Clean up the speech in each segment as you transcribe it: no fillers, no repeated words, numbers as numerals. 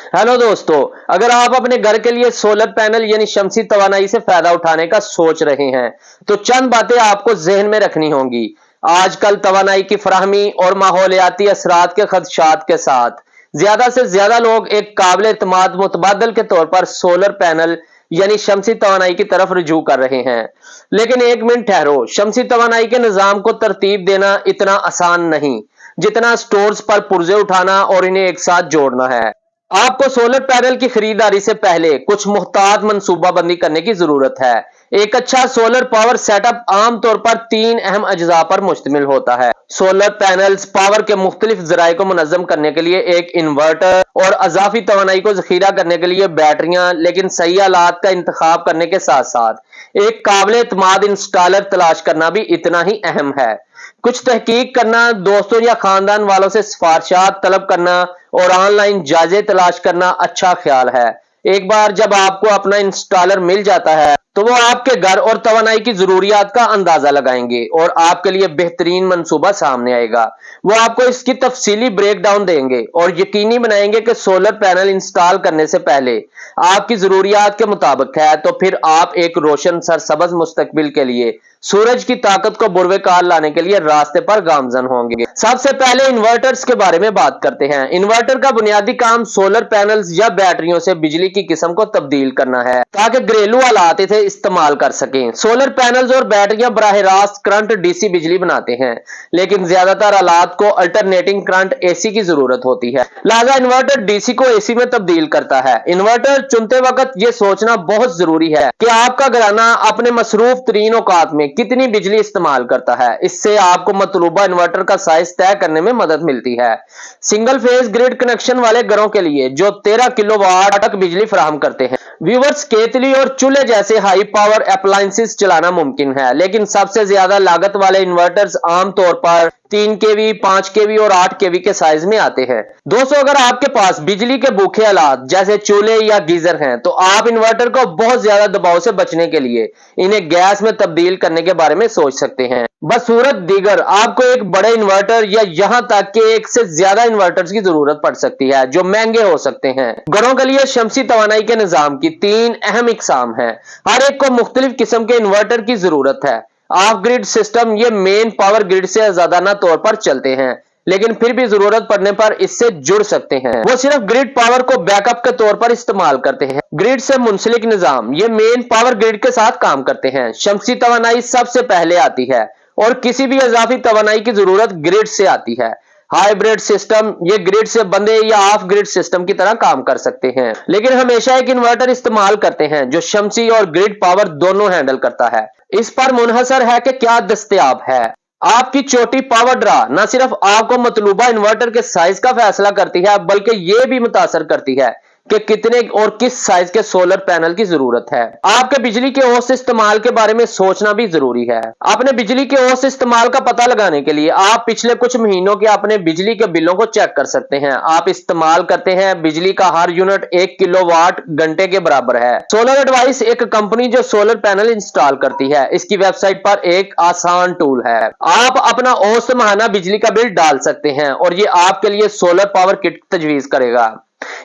Hello दोस्तों, अगर आप अपने घर के लिए सोलर पैनल यानी शमसी तवानाई से फायदा उठाने का सोच रहे हैं तो चंद बातें आपको जहन में रखनी होंगी। आजकल तवानाई की फराहमी और माहौलियाती असरात के खदशात के साथ ज्यादा से ज्यादा लोग एक काबिल एतमाद मुतबादल के तौर पर सोलर पैनल यानी शमसी तवानाई की तरफ रुजू कर रहे हैं। लेकिन एक मिनट ठहरो, शमसी तवानाई के निजाम को तरतीब देना इतना आसान नहीं जितना स्टोर्स पर पुर्जे उठाना और इन्हें एक साथ जोड़ना है। आपको सोलर पैनल की खरीदारी से पहले कुछ मुहतात मंसूबा बंदी करने की जरूरत है। एक अच्छा सोलर पावर सेटअप आमतौर पर 3 अहम अज्जा पर मुश्तमिल होता है। सोलर पैनल्स पावर के मुख्तलिफ जराये को मुनज़्ज़म करने के लिए एक इन्वर्टर और अजाफी तवानाई को जखीरा करने के लिए बैटरियां, लेकिन सही आलात का इंतखाब करने के साथ साथ एक काबिल एतमाद इंस्टॉलर तलाश करना भी इतना ही अहम है। कुछ तहकीक करना, दोस्तों या खानदान वालों से सिफारिशात तलब करना और ऑनलाइन जायजे तलाश करना अच्छा ख्याल है। एक बार जब आपको अपना इंस्टॉलर मिल जाता है तो वो आपके घर और तवानाई की जरूरियात का अंदाजा लगाएंगे और आपके लिए बेहतरीन मंसूबा सामने आएगा। वो आपको इसकी तफसीली ब्रेकडाउन देंगे और यकीनी बनाएंगे कि सोलर पैनल इंस्टॉल करने से पहले आपकी जरूरियात के मुताबिक है, तो फिर आप एक रोशन सरसब्ज मुस्तकबिल के लिए सूरज की ताकत को बुरवे कार लाने के लिए रास्ते पर गामजन होंगे। सबसे पहले इन्वर्टर्स के बारे में बात करते हैं। इन्वर्टर का बुनियादी काम सोलर पैनल्स या बैटरियों से बिजली की किस्म को तब्दील करना है ताकि घरेलू हालात इसे इस्तेमाल कर सकें। सोलर पैनल्स और बैटरियां बराह रास्त करंट डीसी बिजली बनाते हैं, लेकिन ज्यादातर हालात को अल्टरनेटिंग करंट एसी की जरूरत होती है। लिहाजा इन्वर्टर डीसी को एसी में तब्दील करता है। इन्वर्टर चुनते वक्त यह सोचना बहुत जरूरी है कि आपका घराना अपने मसरूफ तरीन औकात में कितनी बिजली इस्तेमाल करता है। इससे आपको मतलूबा इन्वर्टर का साइज तय करने में मदद मिलती है। सिंगल फेज ग्रिड कनेक्शन वाले घरों के लिए जो 13 किलोवाट तक बिजली फराहम करते हैं, व्यूवर्स केतली और चूल्हे जैसे हाई पावर अप्लायंसेस चलाना मुमकिन है, लेकिन सबसे ज्यादा लागत वाले इन्वर्टर्स आमतौर पर 3 केवी, 5 केवी और 8 केवी के साइज में आते हैं। दोस्तों, अगर आपके पास बिजली के भूखे हालात जैसे चूल्हे या गीजर हैं तो आप इन्वर्टर को बहुत ज्यादा दबाव से बचने के लिए इन्हें गैस में तब्दील करने के बारे में सोच सकते हैं। बसूरत दीगर आपको एक बड़े इन्वर्टर या यहां तक कि एक से ज्यादा इन्वर्टर्स की जरूरत पड़ सकती है जो महंगे हो सकते हैं। घरों के लिए शमसी तवानाई के निजाम की 3 अहम इकसाम हैं। हर एक को मुख्तलिफ किस्म के इन्वर्टर की जरूरत है। ऑफ ग्रिड सिस्टम ये मेन पावर ग्रिड से आजादाना तौर पर चलते हैं, लेकिन फिर भी जरूरत पड़ने पर इससे जुड़ सकते हैं। वो सिर्फ ग्रिड पावर को बैकअप के तौर पर इस्तेमाल करते हैं। ग्रिड से मुंसलिक निजाम ये मेन पावर ग्रिड के साथ काम करते हैं। शमसी तवानाई सबसे पहले आती है और किसी भी इजाफी तवानाई की जरूरत ग्रिड से आती है। हाइब्रिड सिस्टम ये ग्रिड से बंधे या ऑफ ग्रिड सिस्टम की तरह काम कर सकते हैं, लेकिन हमेशा एक इन्वर्टर इस्तेमाल करते हैं जो शमसी और ग्रिड पावर दोनों हैंडल करता है। इस पर मुनहसर है कि क्या दस्तयाब है। आपकी छोटी पावर ड्रा न सिर्फ आपको मतलूबा इन्वर्टर के साइज का फैसला करती है, बल्कि यह भी मुतासर करती है कि कितने और किस साइज के सोलर पैनल की जरूरत है। आपके बिजली के औसत इस्तेमाल के बारे में सोचना भी जरूरी है। अपने बिजली के औसत इस्तेमाल का पता लगाने के लिए आप पिछले कुछ महीनों के अपने बिजली के बिलों को चेक कर सकते हैं। आप इस्तेमाल करते हैं बिजली का हर यूनिट 1 किलोवाट घंटे के बराबर है। सोलर एडवाइस एक कंपनी जो सोलर पैनल इंस्टॉल करती है, इसकी वेबसाइट पर एक आसान टूल है। आप अपना औसत माहाना बिजली का बिल डाल सकते हैं और ये आपके लिए सोलर पावर किट तजवीज करेगा।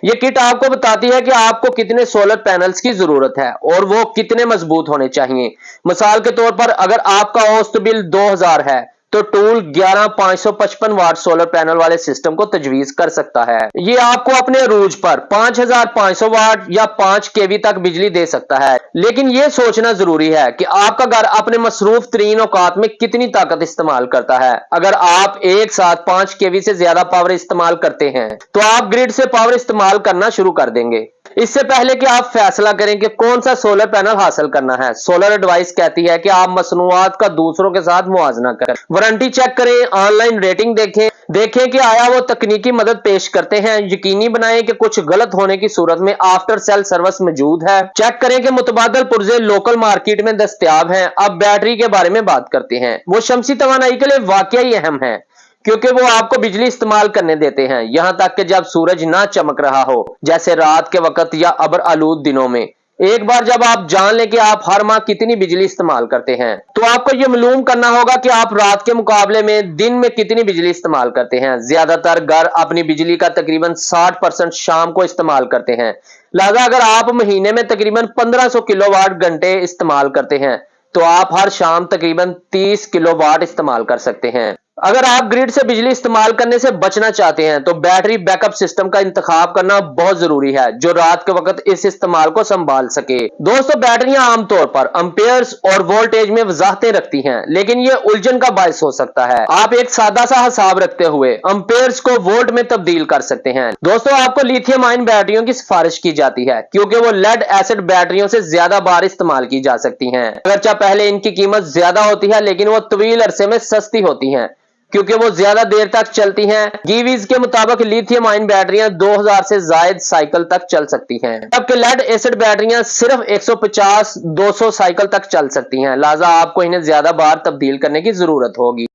ये किट आपको बताती है कि आपको कितने सोलर पैनल्स की जरूरत है और वो कितने मजबूत होने चाहिए। मिसाल के तौर पर अगर आपका औसत बिल 2000 है तो टूल 11555 वाट सोलर पैनल वाले सिस्टम को तजवीज कर सकता है। ये आपको अपने अरूज पर 5500 वाट या 5 केवी तक बिजली दे सकता है, लेकिन यह सोचना जरूरी है कि आपका घर अपने मसरूफ तरीन औकात में कितनी ताकत इस्तेमाल करता है। अगर आप एक साथ 5 केवी से ज्यादा पावर इस्तेमाल करते हैं तो आप ग्रिड से पावर इस्तेमाल करना शुरू कर देंगे। इससे पहले कि आप फैसला करें कि कौन सा सोलर पैनल हासिल करना है, सोलर एडवाइस कहती है कि आप मसनूआत का दूसरों के साथ मुआवजा करें, वारंटी चेक करें, ऑनलाइन रेटिंग देखें कि आया वो तकनीकी मदद पेश करते हैं। यकीनी बनाएं कि कुछ गलत होने की सूरत में आफ्टर सेल सर्विस मौजूद है। चेक करें कि मुतबादल पुर्जे लोकल मार्केट में दस्तयाब हैं। अब बैटरी के बारे में बात करते हैं। वो शमसी तवानाई के लिए वाकई अहम है क्योंकि वो आपको बिजली इस्तेमाल करने देते हैं, यहां तक कि जब सूरज ना चमक रहा हो, जैसे रात के वक्त या अबर आलूद दिनों में। एक बार जब आप जान लें कि आप हर माह कितनी बिजली इस्तेमाल करते हैं, तो आपको यह मालूम करना होगा कि आप रात के मुकाबले में दिन में कितनी बिजली इस्तेमाल करते हैं। ज्यादातर घर अपनी बिजली का तकरीबन 60% शाम को इस्तेमाल करते हैं। लिहाजा अगर आप महीने में तकरीबन 1500 किलोवाट घंटे इस्तेमाल करते हैं, तो आप हर शाम तकरीबन 30 किलोवाट इस्तेमाल कर सकते हैं। अगर आप ग्रिड से बिजली इस्तेमाल करने से बचना चाहते हैं, तो बैटरी बैकअप सिस्टम का इंतखाब करना बहुत जरूरी है, जो रात के वक्त इस इस्तेमाल को संभाल सके। दोस्तों, बैटरियां आमतौर पर एम्पेयर्स और वोल्टेज में वजाहतें रखती हैं, लेकिन ये उलझन का बायस हो सकता है। आप एक सादा सा हिसाब रखते हुए एम्पेयर्स को वोल्ट में तब्दील कर सकते हैं। दोस्तों, आपको लिथियम आयन बैटरियों की सिफारिश की जाती है, क्योंकि वो लेड एसिड बैटरियों से ज्यादा बार इस्तेमाल की जा सकती हैं। अगरचे पहले इनकी कीमत ज्यादा होती है, लेकिन वो तवील अरसे में सस्ती होती हैं, क्योंकि वो ज्यादा देर तक चलती हैं। गीवीज के मुताबिक लिथियम आयन बैटरियां 2000 से जायद साइकिल तक चल सकती हैं, जबकि लेड एसिड बैटरियां सिर्फ 150-200 साइकिल तक चल सकती हैं। लिहाजा आपको इन्हें ज्यादा बार तब्दील करने की जरूरत होगी।